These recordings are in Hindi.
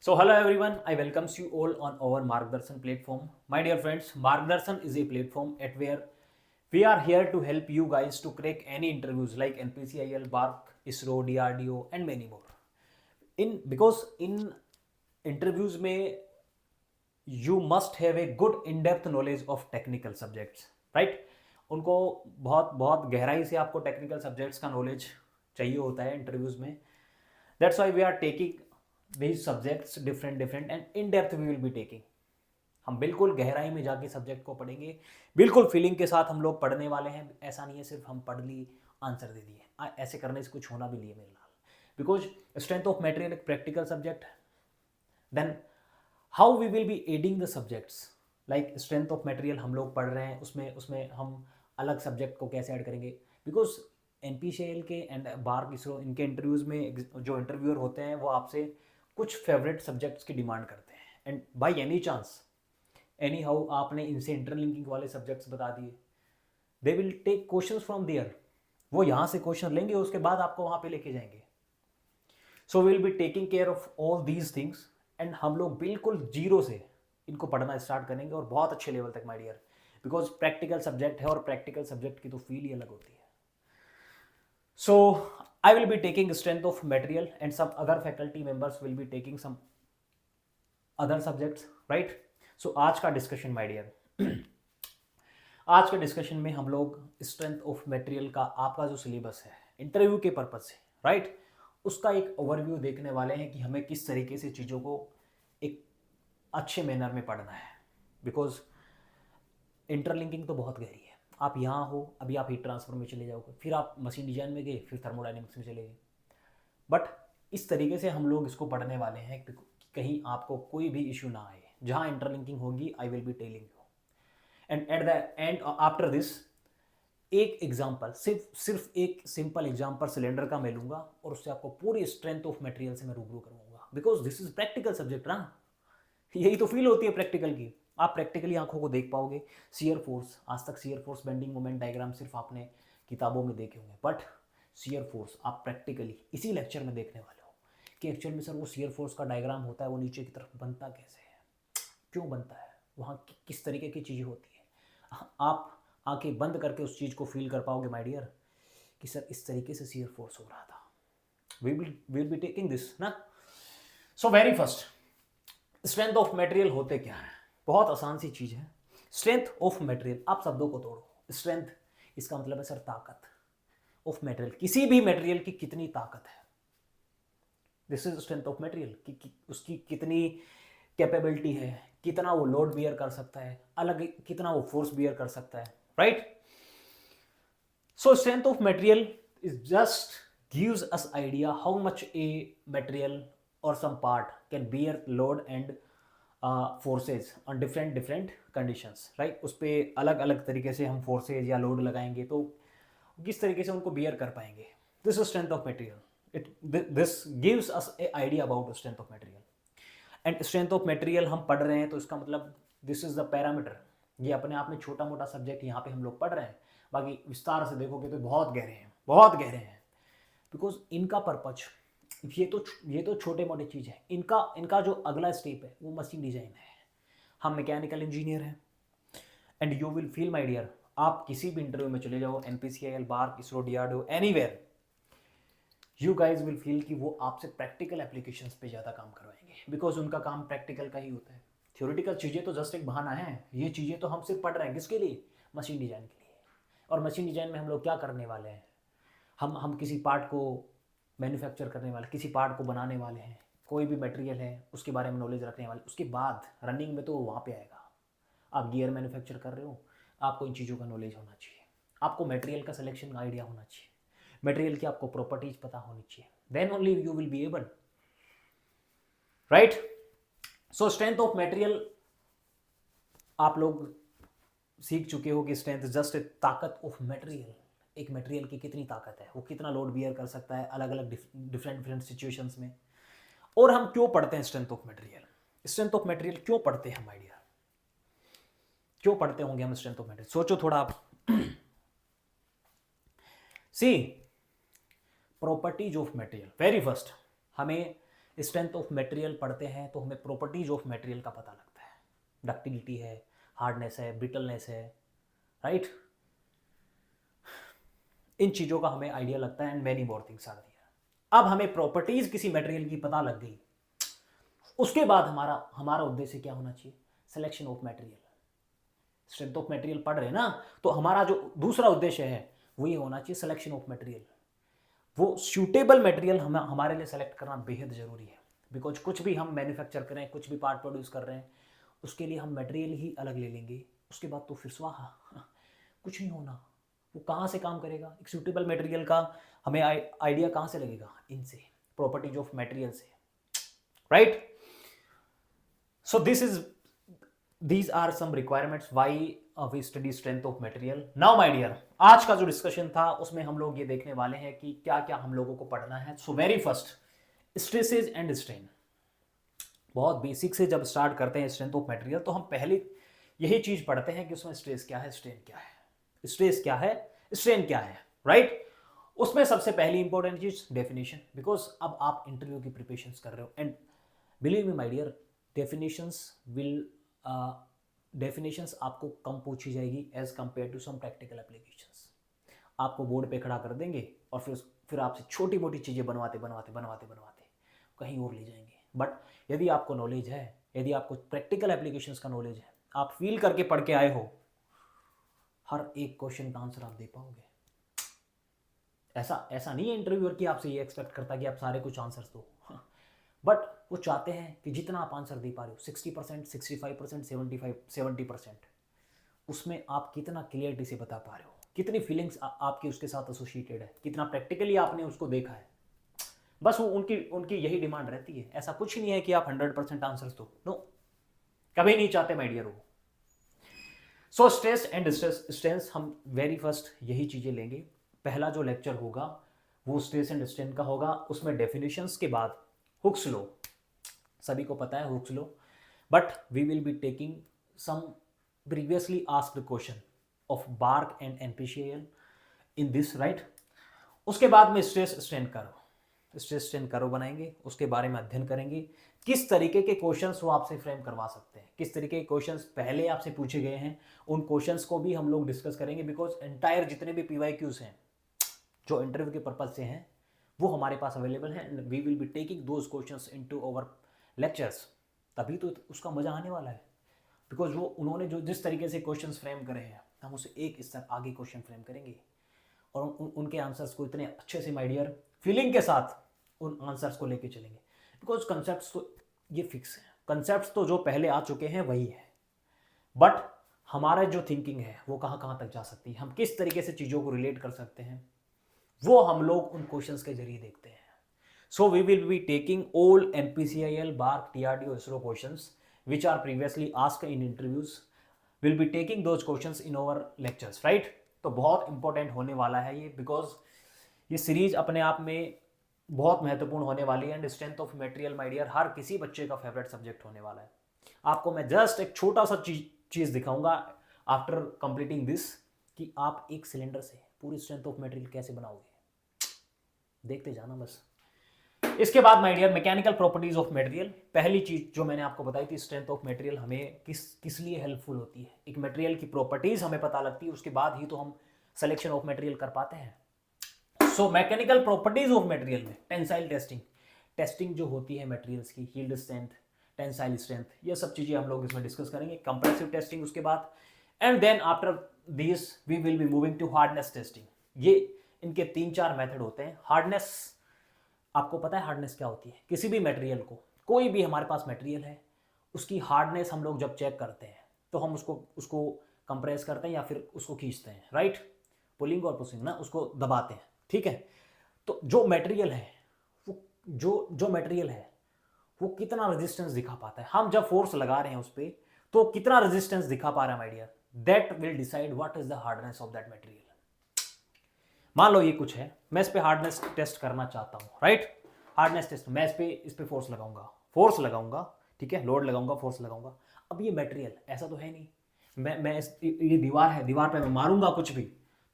So hello everyone, I welcomes you all on our Margdarshan platform. My dear friends, Margdarshan is a platform at where we are here to help you guys to crack any interviews like NPCIL, BARC, ISRO, DRDO and many more. In interviews में you must have a good in-depth knowledge of technical subjects, right? उनको बहुत बहुत गहराई से आपको टेक्निकल सब्जेक्ट्स का नॉलेज चाहिए होता है इंटरव्यूज में. That's why we are taking these subjects different and in depth we will be taking. हम बिल्कुल गहराई में जाके सब्जेक्ट को पढ़ेंगे, बिल्कुल फीलिंग के साथ हम लोग पढ़ने वाले हैं. ऐसा नहीं है सिर्फ हम पढ़ ली आंसर दे दिए, ऐसे करने से कुछ होना भी नहीं है मेरे लाल. बिकॉज स्ट्रेंथ ऑफ मटेरियल एक प्रैक्टिकल सब्जेक्ट है. Then how we will be adding the subjects. Like strength of material हम लोग पढ़ रहे हैं, उसमें उसमें हम अलग सब्जेक्ट को कैसे ऐड करेंगे. बिकॉज NPCIL के एंड बार्क इसरो इनके इंटरव्यूज़ में जो इंटरव्यूअर होते हैं वो आपसे कुछ फेवरेट सब्जेक्ट्स की डिमांड करते हैं. And by any chance anyhow आपने इनसे इंटरलिंकिंग वाले सब्जेक्ट्स बता दिए, they will take questions from there. वो यहाँ से क्वेश्चन लेंगे, उसके बाद आपको वहाँ पे लेके जाएंगे. So will be taking care of all these things. And हम लोग बिल्कुल जीरो से इनको पढ़ना स्टार्ट करेंगे और बहुत अच्छे लेवल तक my dear. Because practical subject है और प्रैक्टिकल सब्जेक्ट की तो फील ही अलग होती है. So I will be taking strength of material and some other faculty members will be taking some other subjects, right? So आज का डिस्कशन माय डियर, आज के डिस्कशन में हम लोग स्ट्रेंथ ऑफ मटेरियल का आपका जो सिलेबस है इंटरव्यू के पर्पज से, राइट, उसका एक ओवरव्यू देखने वाले हैं कि हमें किस तरीके से चीज़ों को एक अच्छे मैनर में पढ़ना है. बिकॉज इंटरलिंकिंग तो बहुत गहरी है. आप यहाँ हो, अभी आप हीट ट्रांसफर में चले जाओगे, फिर आप मशीन डिजाइन में गए, फिर थर्मोडाइनमिक्स में चले गए. बट इस तरीके से हम लोग इसको पढ़ने वाले हैं कि कहीं आपको कोई भी इशू ना आए. जहाँ इंटरलिंकिंग होगी आई will be telling you. And at the end after this एक एग्जाम्पल, सिर्फ एक सिंपल एग्जाम्पल सिलेंडर का मैं लूँगा और उससे आपको पूरी स्ट्रेंथ ऑफ मटेरियल से मैं रूबरू करवाऊंगा. Because this is practical subject ना, यही तो फील होती है प्रैक्टिकल की. आप प्रैक्टिकली आंखों को देख पाओगे. शियर फोर्स, आज तक shear force bending moment diagram सिर्फ आपने किताबों में देखे होंगे, बट शियर फोर्स आप प्रैक्टिकली इसी लेक्चर में देखने वाले हो कि एक्चुअल में सर वो शियर फोर्स का डायग्राम होता है, वो नीचे की तरफ बनता कैसे है, क्यों बनता है, वहाँ किस तरीके की चीज़ें होती है. आप आंखें बंद करके उस चीज़ को फील कर पाओगे माय डियर कि सर इस तरीके से शियर फोर्स हो रहा था. We will be taking this ना. So very first, strength of material होते क्या है. बहुत आसान सी चीज़ है. स्ट्रेंथ ऑफ मटेरियल, आप शब्दों को तोड़ो. स्ट्रेंथ इसका मतलब है सर ताकत. ऑफ मटेरियल, किसी भी मटेरियल की कितनी ताकत है. This is strength of material कि उसकी कितनी कैपेबिलिटी है, कितना वो लोड बियर कर सकता है, अलग कितना वो फोर्स बियर कर सकता है, right. So strength of material is just gives us idea how much a material or some part can bear load and forces on different conditions, right. उस पर अलग अलग तरीके से हम फोर्सेज या लोड लगाएंगे तो किस तरीके से उनको बियर कर पाएंगे. This is strength of material. This gives us A idea about strength of material. And strength of material हम पढ़ रहे हैं तो इसका मतलब दिस इज द पैरामीटर. ये अपने आप में छोटा मोटा सब्जेक्ट यहाँ पे हम लोग पढ़ रहे हैं, बाकी विस्तार से देखोगे तो बहुत गहरे हैं, बहुत गहरे हैं. बिकॉज इनका पर्पज ये तो छोटे मोटे चीज़ है. इनका जो अगला स्टेप है वो मशीन डिजाइन है. हम मैकेनिकल इंजीनियर हैं. And you will feel my dear, आप किसी भी इंटरव्यू में चले जाओ, NPCIL, BARC, ISRO, DRDO, anywhere, you guys will feel कि वो आपसे प्रैक्टिकल एप्लीकेशंस पे ज़्यादा काम करवाएंगे. बिकॉज उनका काम प्रैक्टिकल का ही होता है. थ्योरेटिकल चीज़ें तो जस्ट एक बहाना है. ये चीज़ें तो हम सिर्फ पढ़ रहे हैं किसके लिए, मशीन डिजाइन के लिए. और मशीन डिजाइन में हम लोग क्या करने वाले हैं, हम किसी पार्ट को मैन्युफैक्चर करने वाले, किसी पार्ट को बनाने वाले हैं. कोई भी मटेरियल है उसके बारे में नॉलेज रखने वाले. उसके बाद रनिंग में तो वहाँ पे आएगा. आप गियर मैन्युफैक्चर कर रहे हो, आपको इन चीज़ों का नॉलेज होना चाहिए. आपको मटेरियल का सिलेक्शन का आइडिया होना चाहिए. मटेरियल की आपको प्रॉपर्टीज पता होनी चाहिए. Then only you will be able, right. So strength of material आप लोग सीख चुके हो कि स्ट्रेंथ जस्ट ताकत ऑफ मटेरियल. एक मटेरियल की कितनी ताकत है, वो कितना लोड बियर कर सकता है अलग अलग डिफरेंट सिचुएशंस में. और हम क्यों पढ़ते हैं strength of material. Strength of material क्यों पढ़ते हैं हम आइडिया, क्यों पढ़ते होंगे हम स्ट्रेंथ ऑफ मटेरियल, सोचो थोड़ा आप. See properties of material. Very first हमें स्ट्रेंथ ऑफ मटेरियल पढ़ते हैं तो हमें प्रॉपर्टीज ऑफ मटेरियल का पता लगता है, डक्टिलिटी है, हार्डनेस है, ब्रिटलनेस है, राइट। इन चीज़ों का हमें आइडिया लगता है and many more things are there. अब हमें प्रॉपर्टीज किसी मटेरियल की पता लग गई, उसके बाद हमारा हमारा उद्देश्य क्या होना चाहिए, selection of material. Strength of material पढ़ रहे हैं ना, तो हमारा जो दूसरा उद्देश्य है वो ये होना चाहिए सिलेक्शन ऑफ मटेरियल। वो सूटेबल मटेरियल हमारे लिए सेलेक्ट करना बेहद ज़रूरी है, बिकॉज कुछ भी हम मैन्युफैक्चर करें, कुछ भी पार्ट प्रोड्यूस कर रहे हैं, उसके लिए हम मटेरियल ही अलग ले लेंगे, उसके बाद तो फिर स्वाहा कुछ नहीं होना। वो कहाँ से काम करेगा, एक सूटेबल मटेरियल का हमें आइडिया कहाँ से लगेगा, इनसे, प्रॉपर्टीज ऑफ मटेरियल से, right. So these are some requirements why we study strength of material. Now my dear, आज का जो डिस्कशन था उसमें हम लोग ये देखने वाले हैं कि क्या क्या हम लोगों को पढ़ना है। सो very first, stresses and strain. बहुत बेसिक से जब स्टार्ट करते हैं स्ट्रेंथ ऑफ मटेरियल तो हम पहले यही चीज पढ़ते हैं कि उसमें स्ट्रेस क्या है, स्ट्रेन क्या है, स्ट्रेस क्या है, स्ट्रेन क्या है, राइट। उसमें सबसे पहली इंपॉर्टेंट चीज डेफिनेशन, बिकॉज अब आप इंटरव्यू की प्रिपरेशन कर रहे हो and believe me my dear, definitions आपको कम पूछी जाएगी as compare to some practical applications. आपको बोर्ड पे खड़ा कर देंगे और फिर आपसे छोटी मोटी चीज़ें बनवाते कहीं और ले जाएंगे। बट यदि आपको नॉलेज है, यदि आपको प्रैक्टिकल एप्लीकेशंस का नॉलेज है, आप फील करके पढ़ के आए हो, हर एक क्वेश्चन का आंसर आप दे पाओगे। ऐसा नहीं है इंटरव्यूअर की आपसे ये एक्सपेक्ट करता कि आप सारे कुछ आंसर्स दो, बट वो चाहते हैं कि जितना आप आंसर दे पा रहे हो 60%, 65%, 70%, उसमें आप कितना क्लियरिटी से बता पा रहे हो, कितनी फीलिंग्स आपकी उसके साथ एसोसिएटेड है, कितना प्रैक्टिकली आपने उसको देखा है। बस वो उनकी यही डिमांड रहती है। ऐसा कुछ नहीं है कि आप 100% आंसर्स दो, नो, कभी नहीं चाहते माय डियर वो। सो स्ट्रेस एंड स्ट्रेंस, हम वेरी फर्स्ट यही चीज़ें लेंगे। पहला जो लेक्चर होगा वो स्ट्रेस एंड स्ट्रेन का होगा। उसमें डेफिनेशंस के बाद हुक्स लॉ, सभी को पता है Hooke's law, but we will be taking some previously asked question of BARC and NPCIL in this, right. उसके बाद में स्ट्रेस स्ट्रेन कर्व बनाएंगे, उसके बारे में अध्ययन करेंगे, किस तरीके के क्वेश्चंस वो आपसे फ्रेम करवा सकते हैं, किस तरीके के क्वेश्चंस पहले आपसे पूछे गए हैं, उन क्वेश्चंस को भी हम लोग डिस्कस करेंगे। बिकॉज एंटायर जितने भी पीवाईक्यूज हैं जो इंटरव्यू के पर्पज से हैं वो हमारे पास अवेलेबल है and we will be taking those questions into our lectures. तभी तो उसका मजा आने वाला है, बिकॉज वो उन्होंने जो जिस तरीके से क्वेश्चंस फ्रेम करे हैं, हम उसे एक स्तर आगे क्वेश्चन फ्रेम करेंगे और उनके आंसर्स को इतने अच्छे से माय डियर फीलिंग के साथ उन आंसर्स को लेके चलेंगे। बिकॉज कंसेप्ट तो ये फिक्स है, कंसेप्ट तो जो पहले आ चुके हैं वही है, बट हमारा जो थिंकिंग है वो कहाँ कहाँ तक जा सकती है, हम किस तरीके से चीज़ों को रिलेट कर सकते हैं, वो हम लोग उन क्वेश्चंस के जरिए देखते हैं। So we will be taking all NPCIL, BARC, TRDO, ISRO questions which are previously asked in interviews. We'll be taking those questions in our lectures, right? तो बहुत इंपॉर्टेंट होने वाला है ये, बिकॉज ये सीरीज अपने आप में बहुत महत्वपूर्ण होने वाली है and strength of material my dear हर किसी बच्चे का फेवरेट सब्जेक्ट होने वाला है। आपको मैं जस्ट एक छोटा सा चीज़ दिखाऊंगा आफ्टर कंप्लीटिंग दिस, कि आप एक सिलेंडर से पूरी स्ट्रेंथ ऑफ मटेरियल कैसे बनाओगे, देखते जाना बस। इसके बाद my dear mechanical properties of material, पहली चीज जो मैंने आपको बताई थी, स्ट्रेंथ ऑफ मटेरियल हमें किस लिए हेल्पफुल होती है, एक मटेरियल की प्रॉपर्टीज हमें पता लगती है, उसके बाद ही तो हम सिलेक्शन ऑफ मटेरियल कर पाते हैं। So mechanical properties of material में टेंसाइल टेस्टिंग जो होती है मटेरियल्स की, यील्ड स्ट्रेंथ, टेंसाइल स्ट्रेंथ, ये सब चीज़ें हम लोग इसमें डिस्कस करेंगे। कंप्रेसिव टेस्टिंग उसके बाद, and then after this we will be moving to hardness testing. ये इनके 3-4 मेथड होते हैं। हार्डनेस, आपको पता है हार्डनेस क्या होती है, किसी भी मटेरियल को, कोई भी हमारे पास मटेरियल है उसकी हार्डनेस हम लोग जब चेक करते हैं तो हम उसको कंप्रेस करते हैं या फिर उसको खींचते हैं, राइट, पुलिंग और पुशिंग ना, उसको दबाते हैं, ठीक है। तो जो मटेरियल है वो जो मटेरियल है वो कितना रेजिस्टेंस दिखा पाता है, हम जब फोर्स लगा रहे हैं उस पर तो कितना रेजिस्टेंस दिखा पा रहा है my dear, that will decide what is the hardness of that material. मान लो ये कुछ है, मैं इस पे हार्डनेस टेस्ट करना चाहता हूँ, राइट, हार्डनेस टेस्ट, मैं इस पे फोर्स लगाऊंगा, ठीक है, लोड लगाऊंगा, फोर्स लगाऊंगा। अब ये मटेरियल ऐसा तो है नहीं, ये दीवार है, दीवार पे मैं मारूंगा कुछ भी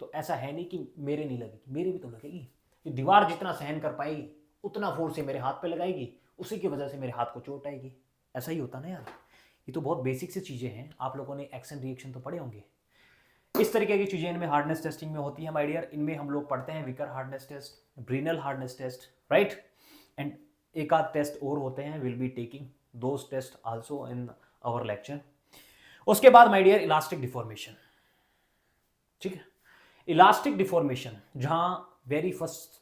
तो ऐसा है नहीं कि मेरे नहीं लगेगी, मेरे भी तो लगेगी। ये दीवार जितना सहन कर पाएगी उतना फोर्स ये मेरे हाथ पे लगाएगी, उसी की वजह से मेरे हाथ को चोट आएगी। ऐसा ही होता ना यार। ये तो बहुत बेसिक सी चीज़ें हैं, आप लोगों ने एक्शन रिएक्शन तो पढ़े होंगे। इस तरीके की चीज़ें इनमें हार्डनेस टेस्टिंग में होती है माय डियर। इनमें हम लोग पढ़ते हैं Vickers hardness test, Brinell hardness test, right. And एक आध टेस्ट और होते हैं, will be taking those test also in our lecture. उसके बाद माय डियर इलास्टिक डिफॉर्मेशन, ठीक है। इलास्टिक डिफॉर्मेशन जहां very first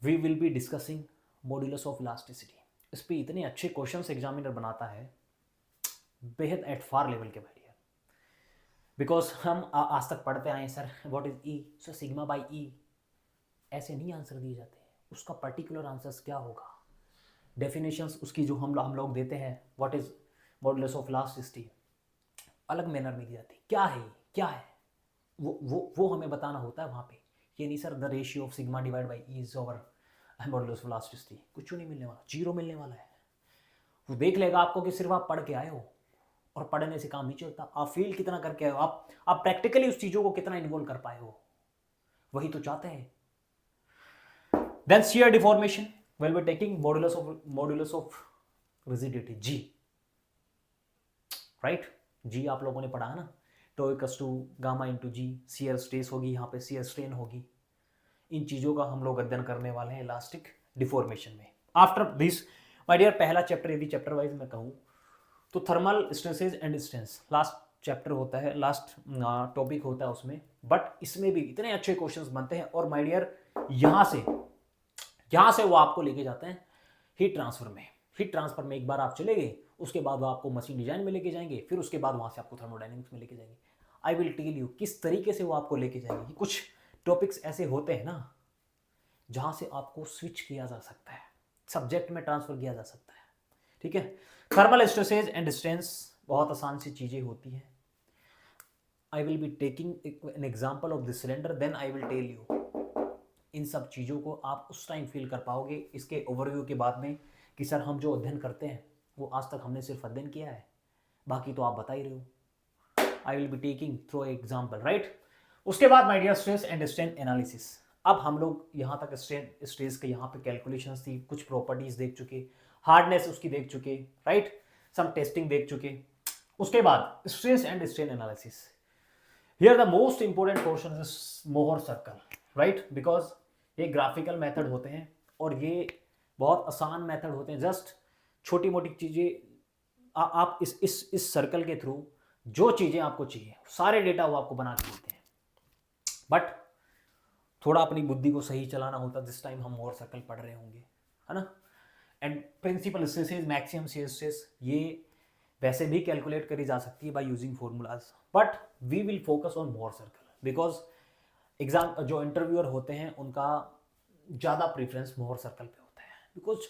we will be discussing modulus of elasticity. इस पे इतने अच्छे क्वेश्चंस एग्जामिनर बनाता है, बेहद एट फार लेवल के भाई, बिकॉज हम आज तक पढ़ते आए sir what is E, so sigma by E, ऐसे नहीं आंसर दिए जाते हैं। उसका पर्टिकुलर आंसर्स क्या होगा, डेफिनेशंस उसकी जो हम लोग देते हैं, what is modulus of elasticity, अलग मैनर में दी जाती है। क्या है, क्या है वो हमें बताना होता है वहाँ पे। ये नहीं sir the ratio of sigma divide by E is over modulus of elasticity, कुछ नहीं मिलने वाला, जीरो मिलने वाला है। वो देख लेगा आपको कि सिर्फ आप पढ़ के आए हो, और पढ़ने से काम नहीं चलता। आप फील कितना करके आए हो, आप प्रैक्टिकली उस चीज़ों को कितना इन्वॉल्व कर पाए हो, वही तो चाहते हैं। Then shear deformation will be taking modulus of rigidity, G, right. जी आप लोगों ने पढ़ा है ना, tau equals to gamma into G, shear stress होगी, यहाँ पे शियर स्ट्रेन होगी। इन चीज़ों का हम लोग अध्ययन करने वाले हैं इलास्टिक डिफॉर्मेशन में। आफ्टर दिस माय डियर, पहला चैप्टर यदि चैप्टर वाइज मैं कहूँ तो thermal stresses and strains last chapter होता है, लास्ट टॉपिक होता है उसमें। बट इसमें भी इतने अच्छे क्वेश्चंस बनते हैं। और माय डियर यहाँ से वो आपको लेके जाते हैं हीट ट्रांसफर में। हीट ट्रांसफर में एक बार आप चले गए, उसके बाद वो आपको मशीन डिजाइन में लेके जाएंगे, फिर उसके बाद वहाँ से आपको थर्मोडाइनमिक्स में लेके जाएंगे। आई विल टेल यू किस तरीके से वो आपको लेके जाएंगे। कुछ टॉपिक्स ऐसे होते हैं ना जहाँ से आपको स्विच किया जा सकता है, सब्जेक्ट में ट्रांसफर किया जा सकता है, ठीक है। थर्मल स्ट्रेसेज एंड स्ट्रेंस बहुत आसान सी चीज़ें होती हैं। I will be taking an example of this cylinder, then I will tell you. इन सब चीज़ों को आप उस टाइम फील कर पाओगे इसके ओवरव्यू के बाद में कि सर हम जो अध्ययन करते हैं वो आज तक हमने सिर्फ अध्ययन किया है, बाकी तो आप बता ही रहे हो। I will be taking through example, right. उसके बाद my dear stress and strain analysis. अब हम लोग यहाँ तक स्ट्रेस के यहाँ पे कैलकुलेशंस थी, कुछ प्रॉपर्टीज देख चुके, हार्डनेस उसकी देख चुके, राइट, सम टेस्टिंग देख चुके। उसके बाद stress and strain analysis, here the most important portion is Mohr circle, right, because ये ग्राफिकल मेथड होते हैं और ये बहुत आसान मेथड होते हैं। जस्ट छोटी मोटी चीज़ें आप इस सर्कल के थ्रू जो चीज़ें आपको चाहिए सारे डेटा वो आपको बना के देते हैं। बट थोड़ा अपनी बुद्धि को सही चलाना होता जिस टाइम हम मोहर सर्कल पढ़ रहे होंगे, है ना। And principal stresses, maximum shear stress, ये वैसे भी कैलकुलेट करी जा सकती है by using formulas, but we will focus on Mohr circle because exam जो इंटरव्यूअर होते हैं उनका ज़्यादा प्रेफरेंस मोहर सर्कल पे होता है, बिकॉज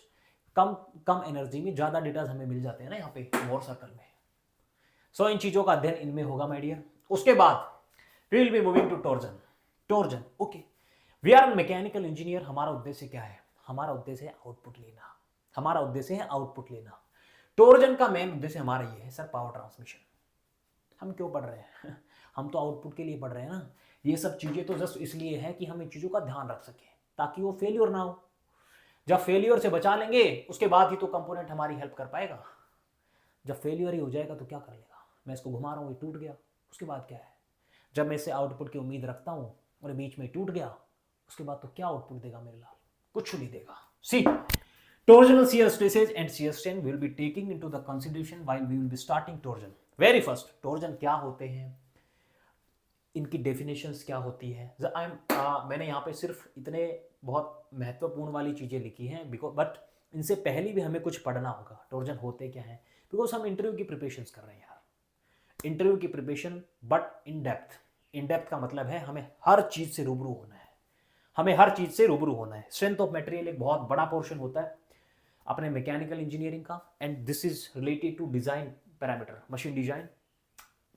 कम एनर्जी में ज़्यादा डेटा हमें मिल जाते हैं ना यहाँ पे मोहर सर्कल में। सो इन चीज़ों का अध्ययन इनमें होगा माय डियर। उसके बाद we will be moving to torsion, okay. We are mechanical engineer, हमारा उद्देश्य क्या है, हमारा उद्देश्य है आउटपुट लेना, हमारा उद्देश्य है आउटपुट लेना। टॉर्जन का मेन उद्देश्य हमारा ये है सर पावर ट्रांसमिशन। हम क्यों पढ़ रहे हैं हम तो आउटपुट के लिए पढ़ रहे हैं ना। ये सब चीज़ें तो जस्ट इसलिए है कि हम इन चीज़ों का ध्यान रख सकें ताकि वो फेलियर ना हो। जब फेलियर से बचा लेंगे उसके बाद ही तो कंपोनेंट हमारी हेल्प कर पाएगा। जब फेलियर ही हो जाएगा तो क्या कर लेगा, मैं इसको घुमा रहा हूँ ये टूट गया, उसके बाद क्या है। जब मैं इससे आउटपुट की उम्मीद रखता हूँ और बीच में टूट गया, उसके बाद तो क्या आउटपुट देगा मेरे लाल, कुछ नहीं देगा। सी torsional shear stresses and shear strain will be taking into the consideration while we will be starting torsion. Very first, torsion क्या होते हैं, इनकी डेफिनेशंस क्या होती है। मैंने यहाँ पे सिर्फ इतने बहुत महत्वपूर्ण वाली चीज़ें लिखी हैं बिकॉज बट इनसे पहले भी हमें कुछ पढ़ना होगा टॉर्जन होते क्या हैं, बिकॉज हम इंटरव्यू की प्रिपरेशंस कर रहे हैं यार, इंटरव्यू की preparation, but in depth. In depth का मतलब है हमें हर चीज़ से रूबरू होना है, हमें हर चीज़ से रूबरू होना है। स्ट्रेंथ ऑफ मटेरियल एक बहुत बड़ा पोर्शन होता है अपने मैकेनिकल इंजीनियरिंग का, and this is related to design parameter,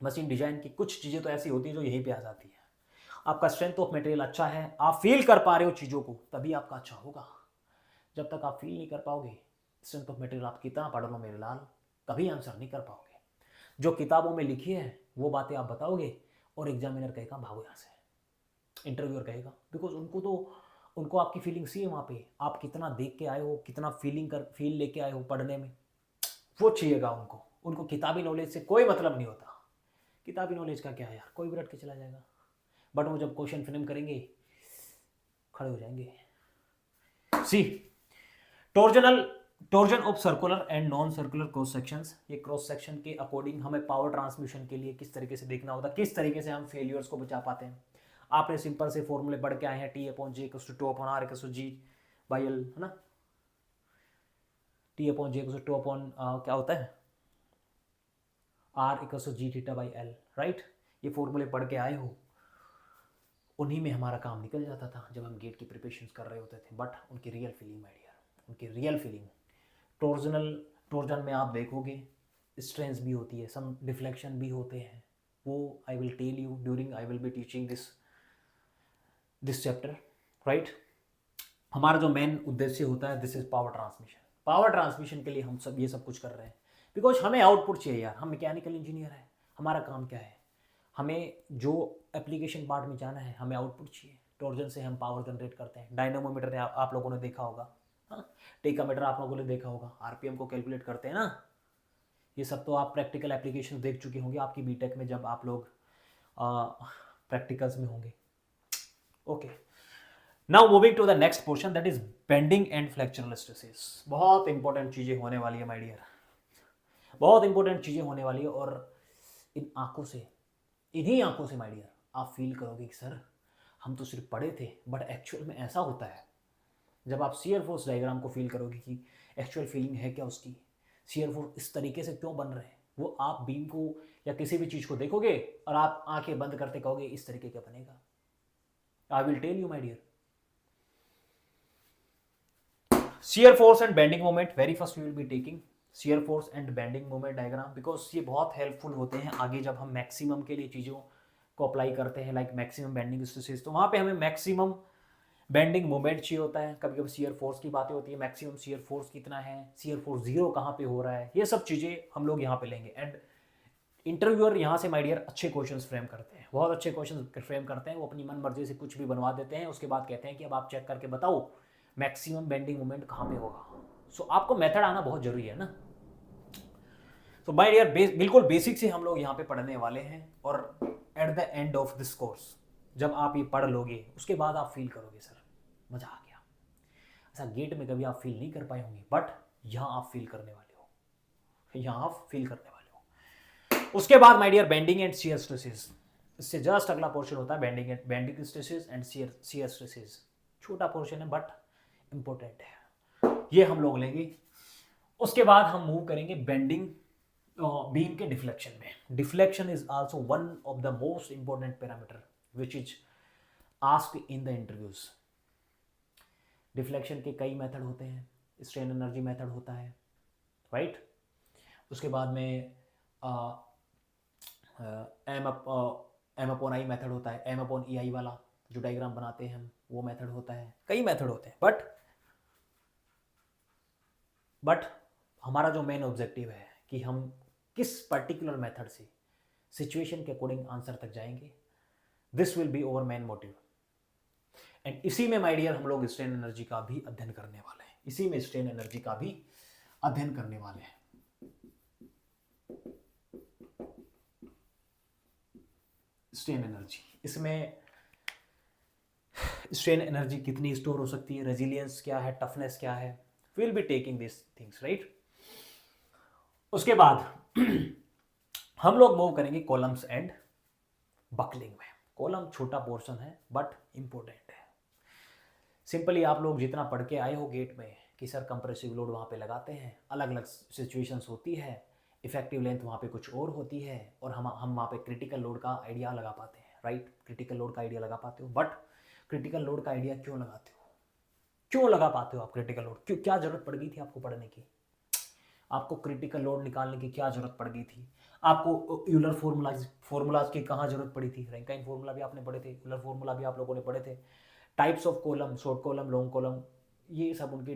machine design की कुछ चीज़ें तो ऐसी होती है जो यहीं पे आ जाती है। आपका स्ट्रेंथ ऑफ मटेरियल अच्छा है, आप फील कर पा रहे हो चीज़ों को, तभी आपका अच्छा होगा। जब तक आप फील नहीं कर पाओगे स्ट्रेंथ ऑफ मटेरियल, आप कितना पढ़ लो मेरे लाल, कभी आंसर नहीं कर पाओगे। जो किताबों में लिखी है वो बातें आप बताओगे और एग्जामिनर कहेगा भागो यहाँ से, इंटरव्यूअर कहेगा, बिकॉज उनको तो उनको आपकी फीलिंग सी है वहाँ पे, आप कितना देख के आए हो, कितना फील लेके आए हो पढ़ने में, वो चाहिएगा उनको। उनको किताबी नॉलेज से कोई मतलब नहीं होता। किताबी नॉलेज का क्या है यार, कोई भी रट के चला जाएगा, बट वो जब क्वेश्चन फ्रेम करेंगे खड़े हो जाएंगे। See torsional torsion of circular and non circular cross sections. ये क्रॉस सेक्शन के अकॉर्डिंग हमें पावर ट्रांसमिशन के लिए किस तरीके से देखना होता है, किस तरीके से हम फेलियर्स को बचा पाते हैं। आपने सिंपल से फॉर्मूले पढ़ के आए हैं, T upon J equals to 2 upon R equals to G by L, है ना। T upon J equals to 2 upon क्या होता है, R equals to G theta by L, right. ये फॉर्मूले पढ़ के आए हो, उन्हीं में हमारा काम निकल जाता था जब हम गेट की प्रिपरेशन कर रहे होते थे। बट उनकी रियल फीलिंग माय डियर, उनकी रियल फीलिंग टोर्जन में आप देखोगे स्ट्रेंथ भी होती है, सम डिफ्लेक्शन भी होते हैं। वो I will tell you during I will be teaching this chapter, right. हमारा जो मेन उद्देश्य होता है, this is power transmission. Power transmission के लिए हम सब ये सब कुछ कर रहे हैं, बिकॉज हमें आउटपुट चाहिए यार। हम मैकेनिकल इंजीनियर हैं, हमारा काम क्या है, हमें जो एप्लीकेशन पार्ट में जाना है, हमें आउटपुट चाहिए। टॉर्जन से हम पावर जनरेट करते हैं, डायनामोमीटर ने आप लोगों ने देखा होगा, हाँ, टेकामीटर आप लोगों ने देखा होगा, आरपीएम को कैलकुलेट करते हैं ना। ये सब तो आप प्रैक्टिकल एप्लीकेशन देख चुके होंगे आपकी बीटेक में, जब आप लोग प्रैक्टिकल्स में होंगे। Okay, now moving to the next portion, that is bending and flexural stresses. बहुत इंपॉर्टेंट चीज़ें होने वाली है माय डियर, बहुत इंपॉर्टेंट चीज़ें होने वाली है। और इन आंखों से, इन्हीं आंखों से माय डियर आप फील करोगे कि सर हम तो सिर्फ पढ़े थे, बट एक्चुअल में ऐसा होता है। जब आप शियर फोर्स डायग्राम को फील करोगे कि एक्चुअल फीलिंग है क्या उसकी, शियर फोर्स इस तरीके से क्यों बन रहे हैं, वो आप बीम को या किसी भी चीज़ को देखोगे और आप आंखें बंद करते कहोगे इस तरीके का बनेगा। I will tell you my dear, shear force and bending moment. Very first we will be taking shear force and bending moment diagram, because ये बहुत हेल्पफुल होते हैं आगे जब हम मैक्सिमम के लिए चीज़ों को अप्लाई करते हैं, लाइक मैक्सिमम बेंडिंग स्ट्रेसेस। तो वहाँ पे हमें मैक्सिमम बेंडिंग मोमेंट चाहिए होता है। कभी कभी शियर फोर्स की बातें होती है, मैक्सिमम शियर फोर्स कितना है, शियर फोर्स जीरो कहाँ पे हो रहा है, ये सब चीज़ें हम लोग यहाँ पे लेंगे। एंड इंटरव्यूअर यहाँ से माय डियर अच्छे क्वेश्चंस फ्रेम करते हैं, बहुत अच्छे क्वेश्चन फ्रेम करते हैं। वो अपनी मन मर्जी से कुछ भी बनवा देते हैं, उसके बाद कहते हैं कि अब आप चेक करके बताओ मैक्सिमम बेंडिंग मोमेंट कहाँ पे होगा। सो आपको मेथड आना बहुत जरूरी है ना। तो माय डियर बिल्कुल बेसिक से हम लोग यहाँ पे पढ़ने वाले हैं। और at the end of this course जब आप ये पढ़ लोगे, उसके बाद आप फील करोगे सर मज़ा आ गया। ऐसा गेट में कभी आप फील नहीं कर पाए होंगे, बट यहाँ आप फील करने वाले हो, यहाँ आप फील करने वाले हो। उसके बाद my dear bending and shear stresses, इससे जस्ट अगला पोर्शन होता है bending stresses and shear stresses. छोटा पोर्शन है बट इंपॉर्टेंट है, ये हम लोग लेंगे। उसके बाद हम मूव करेंगे बेंडिंग बीम के डिफ्लेक्शन में। Deflection is also one of the most important parameter which is asked in the interviews. Deflection के कई मेथड होते हैं, स्ट्रेन एनर्जी मेथड होता है, राइट। उसके बाद में एम अपॉन आई मेथड होता है, एम अपॉन ई आई वाला जो डायग्राम बनाते हैं हम, वो मेथड होता है। कई मेथड होते हैं, बट हमारा जो मेन ऑब्जेक्टिव है कि हम किस पर्टिकुलर मेथड से सिचुएशन के अकॉर्डिंग आंसर तक जाएंगे, this will be over main motive. And इसी में माय डियर हम लोग स्ट्रेन एनर्जी का भी अध्ययन करने वाले हैं, इसी में स्ट्रेन एनर्जी का भी अध्ययन करने वाले हैं। स्ट्रेन एनर्जी, इसमें स्ट्रेन एनर्जी कितनी स्टोर हो सकती है, रेजिलियंस क्या है, टफनेस क्या है, will be taking this things, right. उसके बाद हम लोग मूव करेंगे कॉलम्स एंड बकलिंग में। कॉलम छोटा पोर्शन है बट इंपॉर्टेंट है। सिंपली आप लोग जितना पढ़ के आए हो गेट में कि सर कंप्रेसिव लोड वहाँ पे लगाते हैं, अलग अलग सिचुएशंस होती है, इफेक्टिव लेंथ वहाँ पे कुछ और होती है, और हम वहाँ पे क्रिटिकल लोड का आइडिया लगा पाते हैं, राइट। क्रिटिकल लोड का आइडिया लगा पाते हो, बट क्रिटिकल लोड का आइडिया क्यों लगाते हो, क्यों लगा पाते हो आप क्रिटिकल लोड, क्यों, क्या जरूरत पड़ गई थी आपको पढ़ने की, आपको क्रिटिकल लोड निकालने की क्या जरूरत पड़ गई थी, आपको यूलर फॉर्मूलाज की कहाँ जरूरत पड़ी थी। रैंकाइन फॉर्मूला भी आपने पढ़े थे, यूलर फॉर्मूला भी आप लोगों ने पढ़े थे, types of column, short column, long column, ये सब उनके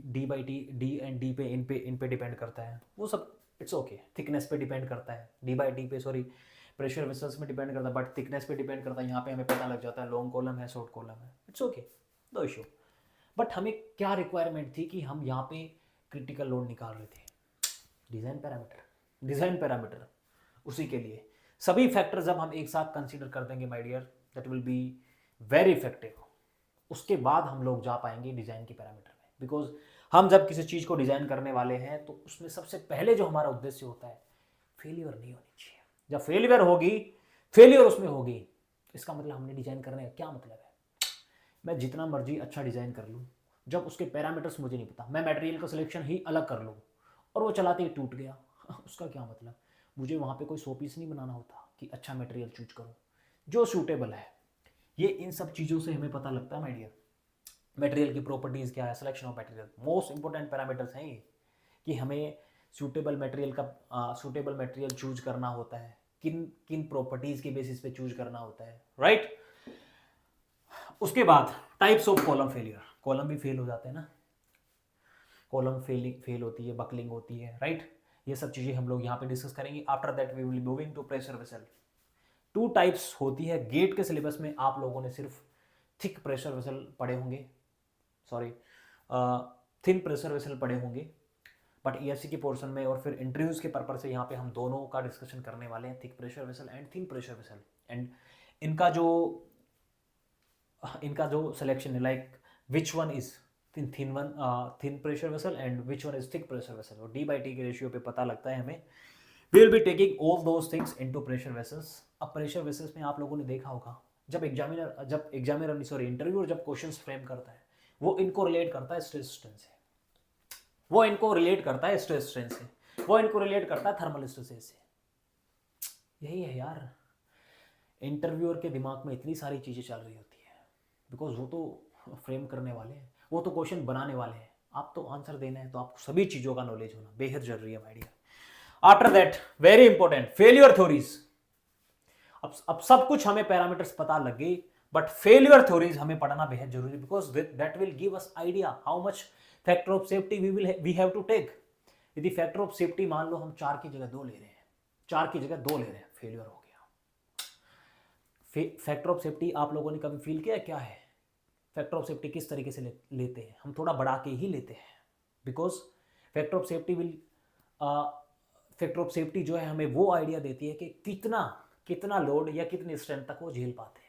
D by D and D पे इन पे डिपेंड करता है, वो सब इट्स ओके। थिकनेस पे डिपेंड करता है, डी बाई डी पे, सॉरी, प्रेशर वेसल्स में डिपेंड करता है, बट थिकनेस पे डिपेंड करता है। यहाँ पे हमें पता लग जाता है लॉन्ग कॉलम है, शॉर्ट कॉलम है, it's okay, no issue. But हमें क्या रिक्वायरमेंट थी कि हम यहाँ पे क्रिटिकल लोड निकाल रहे थे, डिज़ाइन पैरामीटर, उसी के लिए सभी फैक्टर जब हम एक साथ कंसीडर कर देंगे my dear, that will be very effective. उसके बाद हम लोग जा पाएंगे डिज़ाइन की पैरामीटर में, बिकॉज हम जब किसी चीज़ को डिज़ाइन करने वाले हैं तो उसमें सबसे पहले जो हमारा उद्देश्य होता है, फेलियर नहीं होनी चाहिए। जब फेलियर उसमें होगी, इसका मतलब हमने डिज़ाइन करने का क्या मतलब है। मैं जितना मर्जी अच्छा डिज़ाइन कर लूँ, जब उसके पैरामीटर्स मुझे नहीं पता, मैं मटेरियल का सिलेक्शन ही अलग कर लूँ और वो चलाते ही टूट गया उसका क्या मतलब। मुझे वहाँ पे कोई 100 पीस नहीं बनाना होता कि अच्छा मटेरियल चूज करूँ जो सूटेबल है। ये इन सब चीज़ों से हमें पता लगता है माय डियर, मटेरियल की प्रॉपर्टीज़ क्या है, selection of material, most important parameters हैं ये, कि हमें सूटेबल मटेरियल चूज करना होता है, किन किन प्रॉपर्टीज़ के बेसिस पे चूज करना होता है, राइट। उसके बाद types of column failure, column भी फेल हो जाते हैं ना, कॉलम फेल होती है, बकलिंग होती है, राइट। ये सब चीज़ें हम लोग यहाँ पे डिस्कस करेंगे। After that we will moving to pressure vessel. 2 types होती है। गेट के सिलेबस में आप लोगों ने सिर्फ थिक प्रेशर वेसल पढ़े होंगे, सॉरी थिन प्रेशर वेसल पढ़े होंगे, बट ईएससी के पोर्शन में और फिर इंटरव्यूज के पर्पज से यहाँ पे हम दोनों का डिस्कशन करने वाले हैं, thick pressure vessel and thin pressure vessel. And इनका जो सिलेक्शन है, like which one is thin pressure vessel and which one is thick pressure vessel, और D/T के रेशियो पे पता लगता है हमें। We will be taking all those things into pressure vessels. अब प्रेशर वेसल्स में आप लोगों ने देखा होगा, जब इंटरव्यूअर जब क्वेश्चंस फ्रेम करता है, वो इनको रिलेट करता है स्ट्रेस स्ट्रेन से, वो इनको रिलेट करता है थर्मल स्ट्रेसेस से। यही है यार, इंटरव्यूअर के दिमाग में इतनी सारी चीज़ें चल रही होती है, बिकॉज वो तो फ्रेम करने वाले हैं, वो तो क्वेश्चन बनाने वाले हैं, आप तो आंसर देना है, तो आपको सभी चीज़ों का नॉलेज होना बेहद जरूरी है my dear. After that very important failure theories. अब सब कुछ हमें पैरामीटर्स पता लग गई, बट फेलियर थ्योरीज हमें पढ़ना बेहद जरूरी, because that will give us idea how much factor of safety we have to take. यदि फैक्टर ऑफ सेफ्टी मान लो हम 4 की जगह 2 ले रहे हैं, फेलियर हो गया। फैक्टर ऑफ सेफ्टी आप लोगों ने कभी फील किया क्या है? फैक्टर ऑफ सेफ्टी किस तरीके से लेते हैं? हम थोड़ा बढ़ा के ही लेते हैं, बिकॉज फैक्टर ऑफ सेफ्टी जो है हमें वो आइडिया देती है कि कितना लोड या कितनी स्ट्रेंथ तक वो झेल पाते हैं।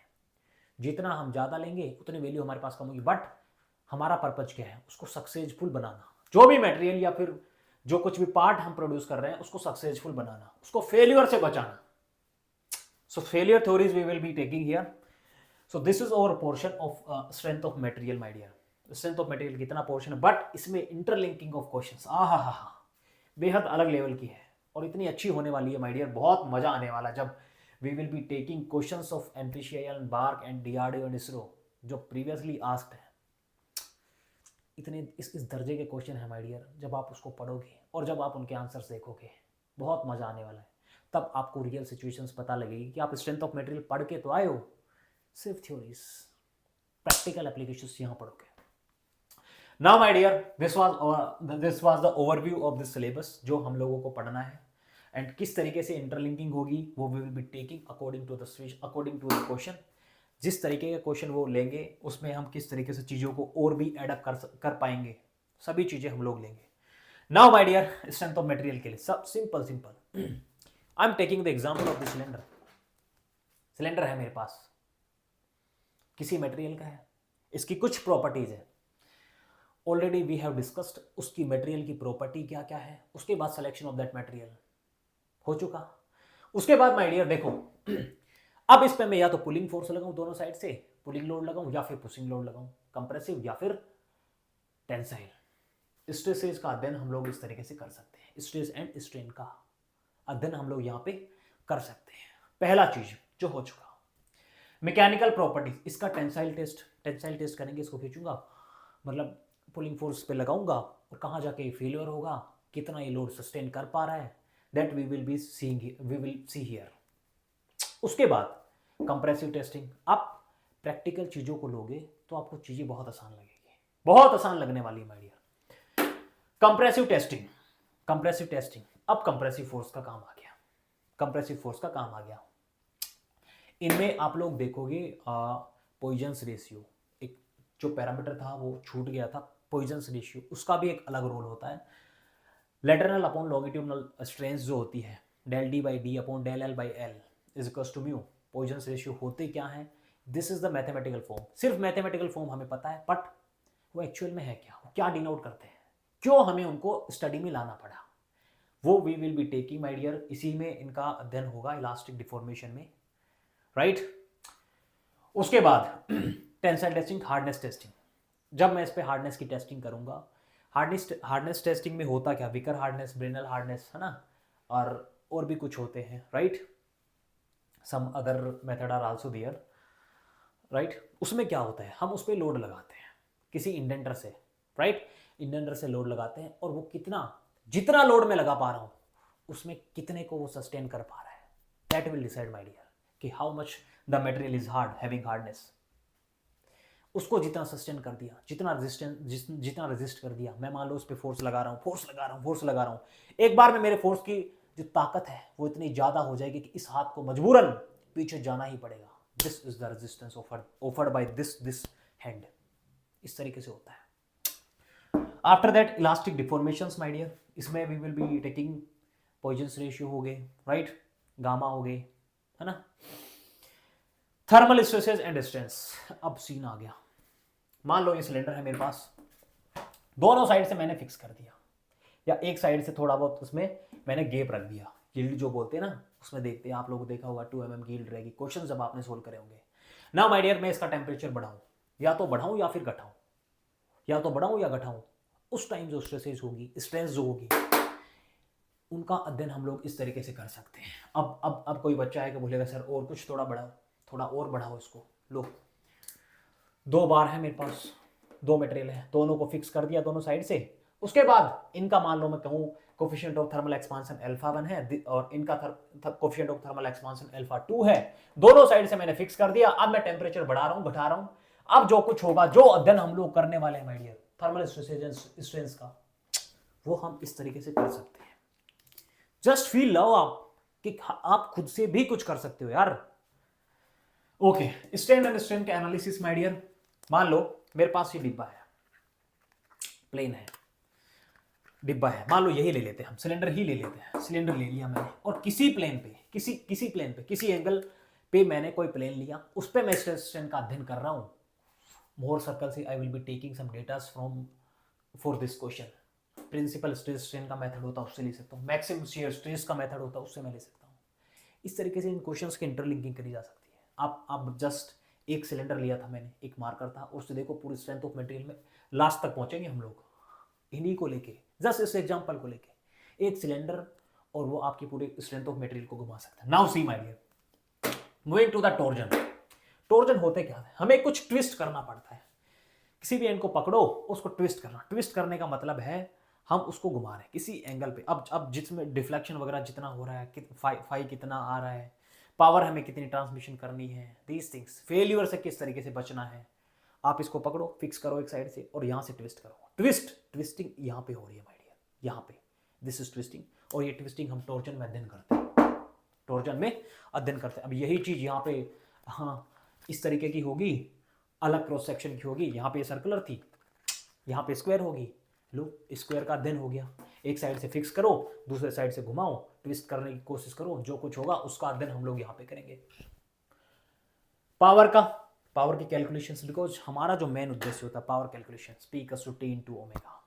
जितना हम ज़्यादा लेंगे उतनी वैल्यू हमारे पास कम होगी, बट हमारा पर्पज क्या है? उसको सक्सेसफुल बनाना, जो भी मटेरियल या फिर जो कुछ भी पार्ट हम प्रोड्यूस कर रहे हैं उसको सक्सेसफुल बनाना, उसको फेलियर से बचाना। So failure theories we will be taking here. So this is our portion of strength of material my dear. Strength of material कितना पोर्शन है, बट इसमें इंटरलिंकिंग ऑफ क्वेश्चंस बेहद अलग लेवल की है और इतनी अच्छी होने वाली है माय डियर, बहुत मजा आने वाला जब we will be taking questions of NPCIL, BARC and DRDO and ISRO, जो प्रीवियसली आस्क्ड है। इतने इस दर्जे के क्वेश्चन है माय डियर, जब आप उसको पढ़ोगे और जब आप उनके आंसर्स देखोगे बहुत मजा आने वाला है। तब आपको रियल सिचुएशंस पता लगेगी कि आप स्ट्रेंथ ऑफ मटेरियल पढ़ के तो आए हो, सिर्फ थ्योरीज, प्रैक्टिकल एप्लीकेशंस यहाँ पढ़ोगे। Now my dear, this was the overview of this syllabus जो हम लोगों को पढ़ना है, एंड किस तरीके से इंटरलिंकिंग होगी वो we will be taking according to the question. जिस तरीके के क्वेश्चन वो लेंगे उसमें हम किस तरीके से चीज़ों को और भी एडअप कर पाएंगे, सभी चीज़ें हम लोग लेंगे। Now my dear, strength of material के लिए सब simple I am taking the example of the cylinder है मेरे पास, किसी मटेरियल का है, इसकी कुछ प्रॉपर्टीज है, ऑलरेडी वी हैव डिस्कस्ड उसकी मटेरियल की प्रॉपर्टी क्या क्या है, उसके बाद सिलेक्शन ऑफ दैट मटेरियल हो चुका। उसके बाद माय डियर देखो, अब इस पे मैं या तो पुलिंग फोर्स लगाऊं, दोनों साइड से पुलिंग लोड लगाऊं, या फिर पुशिंग लोड लगाऊं, कंप्रेसिव या फिर टेंसाइल। स्ट्रेसेस का अध्ययन हम लोग इस तरीके से कर सकते हैं, स्ट्रेस एंड स्ट्रेन का अध्ययन हम लोग यहाँ पे कर सकते हैं। पहला चीज जो हो चुका, मैकेनिकल प्रॉपर्टीज, इसका टेंसाइल टेस्ट करेंगे, इसको खींचूंगा, मतलब पुलिंग फोर्स पे लगाऊंगा और कहाँ जाके फेलियर होगा, कितना ये लोड सस्टेन कर पा रहा है, that we will see here. उसके बाद कंप्रेसिव टेस्टिंग। आप प्रैक्टिकल चीज़ों को लोगे तो आपको चीज़ें बहुत आसान लगेगी, बहुत आसान लगने वाली है माय डियर। कंप्रेसिव टेस्टिंग, अब कंप्रेसिव फोर्स का काम आ गया, इनमें आप लोग देखोगे पॉइजन्स रेशियो, एक जो पैरामीटर था वो छूट गया था, पॉइजन्स रेशियो, उसका भी एक अलग रोल होता है। लेटरनल अपॉन लॉन्गिट्यूडनल स्ट्रेंथ जो होती है, del D by D upon del L by L is equals to mu. Poisson's ratio होते क्या है, this is the mathematical form. सिर्फ मैथमेटिकल फॉर्म हमें पता है, बट वो एक्चुअल में है क्या, वो क्या डिनोट करते हैं, क्यों हमें उनको स्टडी में लाना पड़ा, वो we will be taking my dear. इसी में इनका अध्ययन होगा, इलास्टिक डिफॉर्मेशन में, राइट। उसके बाद टेंसाइल टेस्टिंग, हार्डनेस टेस्टिंग। जब मैं इस पे हार्डनेस की टेस्टिंग करूंगा, हार्डनेस टेस्टिंग में होता क्या, विकर हार्डनेस, ब्रेनल हार्डनेस, है ना, और भी कुछ होते हैं, right, some other method are also there, right. उसमें क्या होता है, हम उस पर लोड लगाते हैं किसी इंडेंटर से, राइट, इंडेंटर से लोड लगाते हैं, और वो कितना, जितना लोड में लगा पा रहा हूँ उसमें कितने को वो सस्टेन कर पा रहा है, that will decide my dear कि how much the material is hard, having hardness. उसको जितना सस्टेन कर दिया, जितना रेजिस्ट कर दिया, मैं मान लो उस पर फोर्स लगा रहा हूँ, एक बार में मेरे फोर्स की जो ताकत है वो इतनी ज़्यादा हो जाएगी कि इस हाथ को मजबूरन पीछे जाना ही पड़ेगा। This is the resistance offered by this hand. इस तरीके से होता है। After that elastic deformations my dear, इसमें we will be taking Poisson's ratio हो गए, राइट, गामा हो गए, है ना, थर्मल स्ट्रेसेस एंड स्ट्रेंस। अब सीन आ गया, मान लो ये सिलेंडर है मेरे पास, दोनों साइड से मैंने फिक्स कर दिया, या एक साइड से थोड़ा बहुत उसमें मैंने गैप रख दिया, यील्ड जो बोलते हैं ना, उसमें देखते हैं, आप लोगों को देखा होगा 2 mm की यील्ड रहेगी, क्वेश्चन जब आपने सोल्व करे होंगे। नाउ माय डियर, मैं इसका टेम्परेचर बढ़ाऊं, या तो बढ़ाऊं या फिर घटाऊं, या तो बढ़ाऊं या घटाऊं, उस टाइम जो स्ट्रेसेस होगी, स्ट्रेस जो होगी, उनका अध्ययन हम लोग इस तरीके से कर सकते हैं। अब कोई बच्चा है कि बोलेगा सर और कुछ थोड़ा बढ़ाओ, थोड़ा और बढ़ाओ इसको। लो, 2 बार है मेरे पास, 2 मटेरियल है, दोनों को फिक्स कर दिया दोनों साइड से। उसके बाद इनका मान लो मैं कहूँ coefficient of thermal expansion alpha 1 है, और इनका coefficient of thermal expansion alpha 2 है। दोनों साइड से मैंने फिक्स कर दिया। अब मैं टेम्परेचर बढ़ा रहा हूँ, घटा रहा हूँ। अब जो कुछ होगा, जो अध्ययन हम लोग करने वाले हैं माय डियर, थर्मल स्ट्रेंस का, वो हम इस तरीके से कर सकते हैं। जस्ट फील लो आप कि आप खुद से भी कुछ कर सकते हो यार। ओके, स्ट्रेन एंड स्ट्रेन के एनालिसिस माय डियर। मान लो मेरे पास ये डिब्बा है, प्लेन है, डिब्बा है, मान लो यही ले लेते हैं हम, सिलेंडर ही ले लेते हैं। सिलेंडर ले लिया मैंने, और किसी प्लेन पे, किसी प्लेन पे, किसी एंगल पे मैंने कोई प्लेन लिया, उस पे मैं स्ट्रेस स्ट्रेन का अध्ययन कर रहा हूं। मोर सर्कल से I will be taking some datas from for this question. Principal stress strain का मेथड होता है, उससे ले सकता हूँ। मैक्सिमम शियर स्ट्रेस का मेथड होता है, उससे मैं ले सकता हूँ। इस तरीके से इन क्वेश्चंस की इंटरलिंकिंग करी जा सकती है। आप जस्ट एक सिलेंडर लिया था मैंने, एक मार्कर था, उससे देखो पूरी स्ट्रेंथ ऑफ मटेरियल में लास्ट तक पहुंचेंगे हम लोग इन्हीं को लेके, जस्ट इस एग्जांपल को लेके, एक सिलेंडर, और वो आपकी पूरी स्ट्रेंथ ऑफ मटेरियल को घुमा सकता है। Now see my dear, moving to the torsion. Torsion होते क्या है, हमें कुछ ट्विस्ट करना पड़ता है। किसी भी एंड को पकड़ो, उसको ट्विस्ट करना। ट्विस्ट करने का मतलब है हम उसको घुमा रहे हैं किसी एंगल पे। अब जिसमें डिफ्लेक्शन वगैरह जितना हो रहा है, फाई कितना आ रहा है, पावर हमें कितनी ट्रांसमिशन करनी है, दीज थिंग्स, फेल्यूर से किस तरीके से बचना है, आप इसको पकड़ो, फिक्स करो एक साइड से, और यहाँ से ट्विस्ट करो। ट्विस्टिंग यहाँ पे हो रही है माय डियर, यहाँ पे, दिस इज ट्विस्टिंग। और ये ट्विस्टिंग हम टॉर्जन में अध्ययन करते हैं, टॉर्जन में अध्ययन करते हैं। अब यही चीज़ यहाँ पे, हाँ, इस तरीके की होगी, अलग क्रॉस सेक्शन की होगी। यहाँ पे सर्कुलर थी, यहाँ पे स्क्वायर होगी। लो, स्क्वायर का अध्ययन हो गया। एक साइड से फिक्स करो, दूसरे साइड से घुमाओ, ट्विस्ट करने की कोशिश करो, जो कुछ होगा उसका अध्ययन हम लोग यहाँ पे करेंगे। पावर की कैलकुलेशंस, बिकॉज हमारा जो मेन उद्देश्य होता है power calculations, P = T × omega,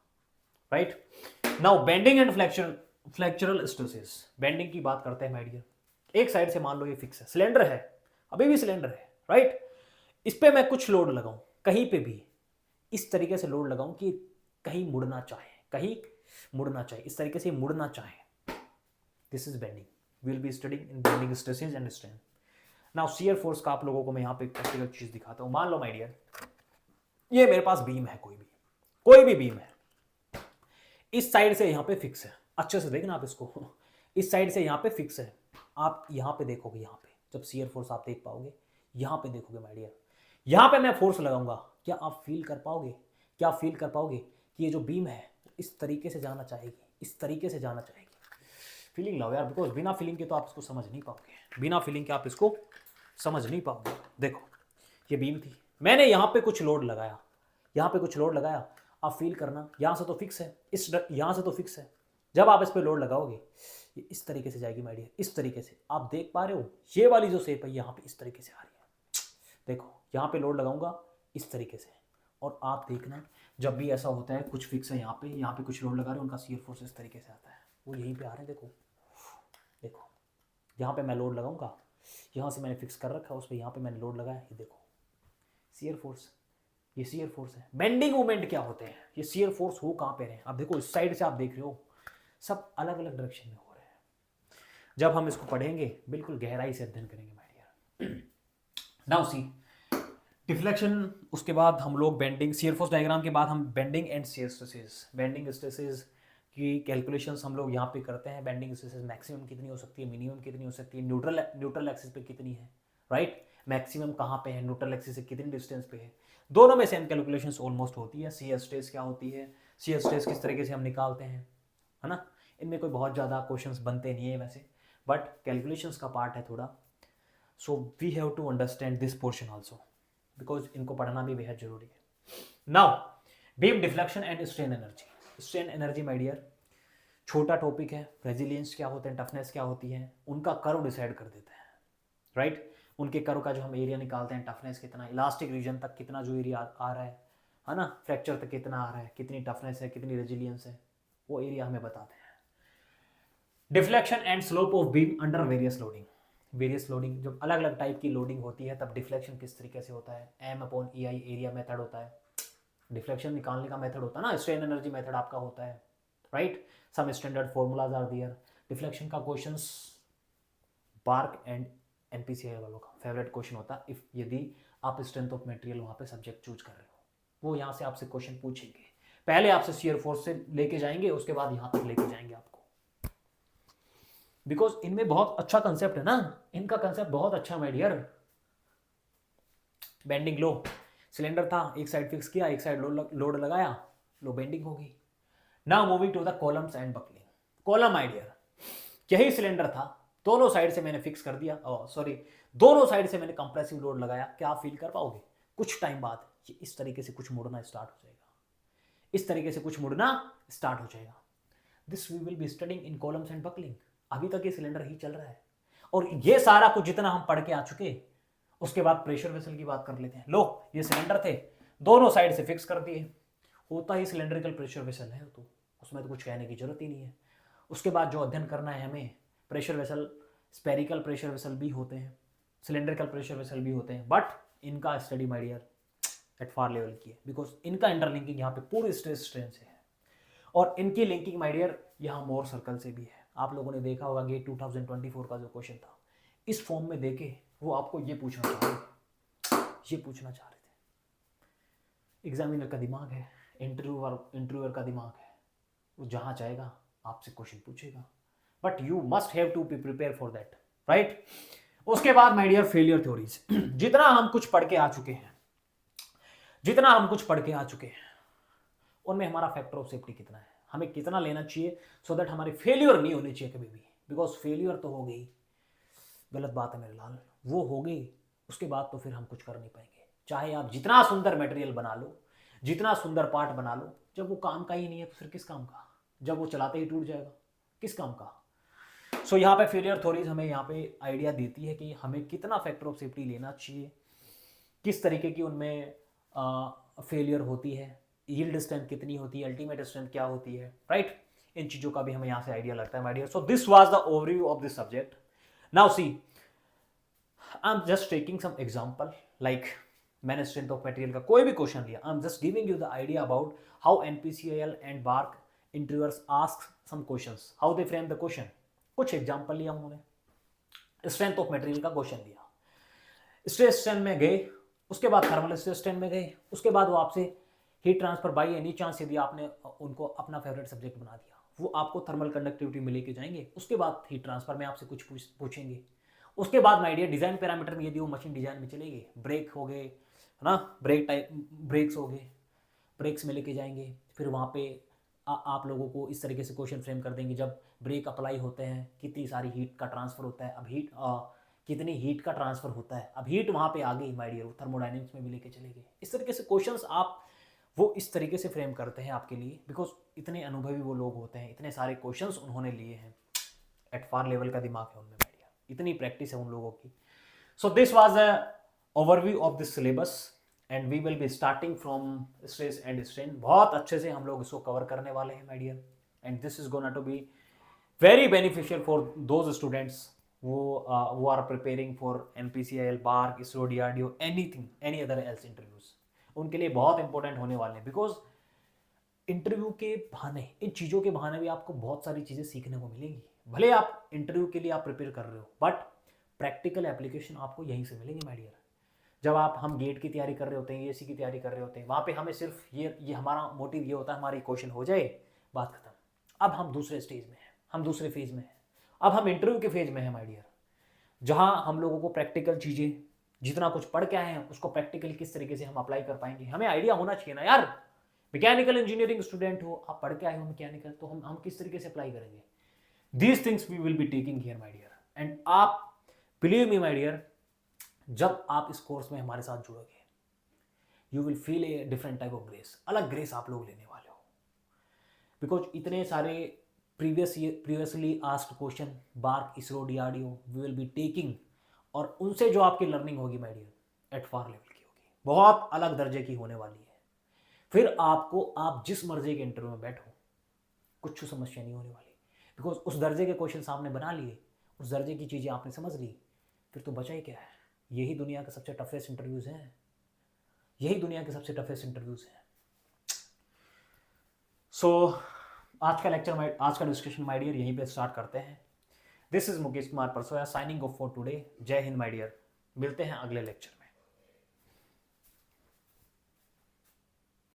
right. Now bending and flexural stresses. Bending की बात करते हैं माय डियर। एक साइड से मान लो ये फिक्स है, सिलेंडर है, अभी भी सिलेंडर है, राइट। इस पे मैं कुछ लोड लगाऊं, कहीं पे भी इस तरीके से लोड लगाऊं कि कहीं मुड़ना चाहे, इस तरीके से मुड़ना चाहे। This is bending, will be studying in bending stresses and strain. Now shear force का आप लोगों को मैं यहाँ पे प्रैक्टिकल चीज दिखाता हूँ। मान लो माय डियर, ये मेरे पास बीम है, कोई भी बीम है, इस साइड से यहाँ पे फिक्स है। अच्छे से देखना आप इसको, इस साइड से यहाँ पे फिक्स है। आप यहाँ पे देखोगे, यहाँ पे जब शियर फोर्स आप देख पाओगे, यहाँ पे देखोगे माय डियर, यहाँ पे मैं फोर्स लगाऊंगा, क्या आप फील कर पाओगे कि ये जो बीम है इस तरीके से जाना चाहेगी, फीलिंग लाओ यार, बिकॉज बिना फीलिंग के तो आप इसको समझ नहीं पाओगे, बिना फीलिंग के आप इसको समझ नहीं पाओगे। देखो ये बीम थी, मैंने यहाँ पे कुछ लोड लगाया, यहाँ पे कुछ लोड लगाया, आप फील करना यहाँ से तो फिक्स है, यहाँ से तो फिक्स है। जब आप इस पे लोड लगाओगे ये इस तरीके से जाएगी माय डियर, इस तरीके से। आप देख पा रहे हो ये वाली जो शेप है यहाँ पे इस तरीके से आ रही है। देखो यहाँ पे लोड लगाऊंगा इस तरीके से, और आप देखना जब भी ऐसा होता है कुछ फिक्स है यहाँ पे कुछ लोड लगा रहे हैं, उनका शियर फोर्स इस तरीके से आता है, वो यहीं पे आ रहे हैं। देखो देखो यहाँ पे मैं लोड लगाऊंगा, यहाँ से मैंने फिक्स कर रखा है उस पर, यहाँ पे मैंने लोड लगाया, ये देखो शियर फोर्स, ये शियर फोर्स है। बेंडिंग मूवमेंट क्या होते हैं, ये शियर फोर्स हो कहाँ पे रहे हैं। अब देखो इस साइड से आप देख रहे हो सब अलग अलग डायरेक्शन में हो रहे हैं। जब हम इसको पढ़ेंगे बिल्कुल गहराई से अध्ययन करेंगे my dear. Now see deflection, उसके बाद हम लोग बेंडिंग, शियर फोर्स डायग्राम के बाद हम bending and shear stresses, bending stresses की कैलकुलेशंस हम लोग यहाँ पे करते हैं। बेंडिंग स्ट्रेसेस मैक्सिमम कितनी हो सकती है, मिनिमम कितनी हो सकती है, न्यूट्रल एक्सिस पे कितनी है, राइट, मैक्सिमम कहाँ पे है, न्यूट्रल एक्सिस से कितनी डिस्टेंस पे है, दोनों में सेम कैलकुलेशंस ऑलमोस्ट होती है। शियर स्ट्रेस क्या होती है, शियर स्ट्रेस किस तरीके से हम निकालते हैं, है ना। इनमें कोई बहुत ज़्यादा क्वेश्चंस बनते नहीं है वैसे, बट कैलकुलेशंस का पार्ट है थोड़ा। So we have to understand this portion also, because इनको पढ़ना भी बेहद जरूरी है। Now beam deflection and strain energy. Strain energy my dear छोटा टॉपिक है, रेजिलियंस क्या होते हैं, टफनेस क्या होती है, उनका कर्व डिसाइड कर देते हैं, राइट। उनके कर्व का जो हम एरिया निकालते हैं, टफनेस कितना, इलास्टिक रीजन तक कितना जो एरिया आ रहा है ना, फ्रैक्चर तक कितना आ रहा है, कितनी टफनेस है, कितनी रेजिलियंस है, वो एरिया हमें बताते हैं। Deflection and slope of beam under various loading. Various loading, जब अलग अलग टाइप की लोडिंग होती है तब डिफ्लेक्शन किस तरीके से होता है, M/EI एरिया मेथड होता है, डिफ्लेक्शन निकालने का मेथड होता है ना, स्ट्रेन एनर्जी मेथड आपका होता है, right. Some standard formulas are there. Deflection का क्वेश्चंस बार्क एंड NPCI वालों का फेवरेट क्वेश्चन होता है, इफ यदि आप स्ट्रेंथ ऑफ मटेरियल वहाँ पे सब्जेक्ट चूज कर रहे हो, वो यहाँ से आपसे क्वेश्चन पूछेंगे। पहले आपसे शियर फोर्स से लेके जाएंगे, उसके बाद यहाँ तक लेके जाएंगे आपको, बिकॉज इनमें बहुत अच्छा कंसेप्ट है ना, इनका कंसेप्ट बहुत अच्छा माय डियर। बेंडिंग लो, सिलेंडर था, एक साइड फिक्स किया, एक साइड लोड लगाया, लो बेंडिंग होगी। Now moving to the columns and buckling. Column my dear यही सिलेंडर था, दोनों साइड से मैंने फिक्स कर दिया, सॉरी दोनों साइड से मैंने कंप्रेसिव लोड लगाया। क्या आप फील कर पाओगे, कुछ टाइम बाद ये इस तरीके से कुछ मुड़ना स्टार्ट हो जाएगा, इस तरीके से कुछ मुड़ना स्टार्ट हो जाएगा। This we will be studying in columns and buckling. अभी तक ये सिलेंडर ही चल रहा है, और ये सारा कुछ जितना हम पढ़ के आ चुके, उसके बाद प्रेशर वेसल की बात कर लेते हैं। लो ये सिलेंडर थे, दोनों साइड से फिक्स कर दिए, होता ही सिलेंड्रिकल प्रेशर वेसल है, तो उसमें तो कुछ कहने की जरूरत ही नहीं है। उसके बाद जो अध्ययन करना है हमें, pressure vessel, spherical pressure vessel भी होते हैं, सिलेंड्रिकल प्रेशर वेसल भी होते हैं, बट इनका study my dear at far level की है, बिकॉज इनका इंटरलिंकिंग यहाँ पे पूरी स्ट्रेस स्ट्रेन से है, और इनकी लिंकिंग माय डियर यहाँ मोर सर्कल से भी है। आप लोगों ने देखा होगा गेट 2024 का जो क्वेश्चन था, इस फॉर्म में देके वो आपको ये पूछना चाह रहे थे। एग्जामिनर का दिमाग है, इंटरव्यूअर का दिमाग है, वो जहाँ चाहेगा आपसे क्वेश्चन पूछेगा, but you must have to be prepare for that, right. उसके बाद माय डियर फेलियर थ्योरीज। जितना हम कुछ पढ़ के आ चुके हैं उनमें हमारा फैक्टर ऑफ सेफ्टी कितना है, हमें कितना लेना चाहिए, सो दैट हमारे फेलियर नहीं होने चाहिए कभी भी, बिकॉज फेलियर तो हो गई, गलत बात है मेरे लाल, वो हो गई, उसके बाद तो फिर हम कुछ कर नहीं पाएंगे। चाहे आप जितना सुंदर मटेरियल बना लो, जितना सुंदर पार्ट बना लो, जब वो काम का ही नहीं है तो फिर किस काम का, जब वो चलाते ही टूट जाएगा, किस काम का। सो यहाँ पे फेलियर थ्योरीज हमें यहाँ पे आइडिया देती है कि हमें कितना फैक्टर ऑफ सेफ्टी लेना चाहिए, किस तरीके की उनमें फेलियर होती है, यील्ड स्ट्रेंथ कितनी होती है, अल्टीमेट स्ट्रेंथ क्या होती है, राइट। इन चीज़ों का भी हमें यहाँ से आइडिया लगता है my dear. So this was the overview of this subject. Now see I am just taking some example, like मैंने स्ट्रेंथ ऑफ मटेरियल का कोई भी क्वेश्चन लिया, I am just giving you the idea about how NPCIL and BARC interviewers ask some questions, how they frame the question. कुछ एग्जांपल लिया उन्होंने, स्ट्रेंथ ऑफ मटेरियल का क्वेश्चन लिया, स्ट्रेस स्ट्रेन में गए, उसके बाद थर्मल स्ट्रेस स्ट्रेन में गए, उसके बाद वो आपसे heat transfer by any chance यदि आपने उनको अपना फेवरेट सब्जेक्ट बना दिया, वो आपको थर्मल कंडक्टिविटी में लेके जाएंगे, उसके बाद हीट ट्रांसफर में आपसे कुछ पूछेंगे। उसके बाद माय डियर डिज़ाइन पैरामीटर में यदि वो मशीन डिजाइन में चलेगी, ब्रेक हो गए, है ना, ब्रेक्स हो गए, ब्रेक्स में लेके जाएंगे, फिर वहाँ पे आप लोगों को इस तरीके से क्वेश्चन फ्रेम कर देंगे, जब ब्रेक अप्लाई होते हैं कितनी सारी हीट का ट्रांसफर होता है। अब हीट कितनी हीट का ट्रांसफर होता है। अब हीट वहाँ पे आ गई माय डियर, थर्मोडाइनमिक्स में भी लेके चले गए। इस तरीके से क्वेश्चंस आप वो इस तरीके से फ्रेम करते हैं आपके लिए, बिकॉज इतने अनुभवी वो लोग होते हैं, इतने सारे क्वेश्चंस उन्होंने लिए हैं, एट फार लेवल का दिमाग है उनमें माय डियर, इतनी प्रैक्टिस है उन लोगों की। So this was a overview of this syllabus and we will be starting from stress and strain. बहुत अच्छे से हम लोग इसको कवर करने वाले हैं my dear, and this is gonna to be very beneficial for those students who are preparing for NPCIL, BARC, ISRO, DRDO, anything, any other else interviews। उनके लिए बहुत इंपॉर्टेंट होने वाले हैं, बिकॉज इंटरव्यू के बहाने, इन चीज़ों के बहाने भी आपको बहुत सारी चीज़ें सीखने को मिलेंगी। भले आप इंटरव्यू के लिए आप प्रिपेयर कर रहे हो, बट प्रैक्टिकल एप्लीकेशन आपको यहीं से मिलेंगे माय डियर। जब हम गेट की तैयारी कर रहे होते हैं, EAC की तैयारी कर रहे होते हैं, वहाँ पे हमें सिर्फ ये हमारा मोटिव ये होता है, हमारी क्वेश्चन हो जाए, बात खत्म। अब हम दूसरे स्टेज में हैं, हम दूसरे फेज में हैं, अब हम इंटरव्यू के फेज में हैं माय डियर, जहां हम लोगों को प्रैक्टिकल चीज़ें, जितना कुछ पढ़ के आए हैं उसको प्रैक्टिकली किस तरीके से हम अप्लाई कर पाएंगे, हमें आइडिया होना चाहिए ना यार। मैकेनिकल इंजीनियरिंग स्टूडेंट हो, आप पढ़ के आए हो मैकेनिकल, तो हम किस तरीके से अप्लाई करेंगे। These things we will be taking here my dear, and आप बिलीव मी माय डियर, जब आप इस कोर्स में हमारे साथ जुड़ोगे, you will feel a different type of grace, अलग ग्रेस आप लोग लेने वाले हो, बिकॉज इतने सारे previously asked question BARC, ISRO, DRDO we will be taking, और उनसे जो आपकी लर्निंग होगी my dear at far level की होगी, बहुत अलग दर्जे की होने वाली है। फिर आपको, आप जिस मर्जी के इंटरव्यू में बैठो, कुछ समस्या नहीं होने वाली, बिकॉज उस दर्जे के क्वेश्चन आपने बना लिए, उस दर्जे की चीज़ें आपने समझ ली, फिर तो बचा ही क्या है। यही दुनिया के सबसे टफेस्ट इंटरव्यूज़ हैं, यही दुनिया के सबसे टफेस्ट इंटरव्यूज़ हैं। सो आज का लेक्चर, आज का डिस्कशन माय डियर यहीं पे स्टार्ट करते हैं। This is Mukesh Kumar Parsoya signing off for today. जय हिंद माय डियर, मिलते हैं अगले लेक्चर।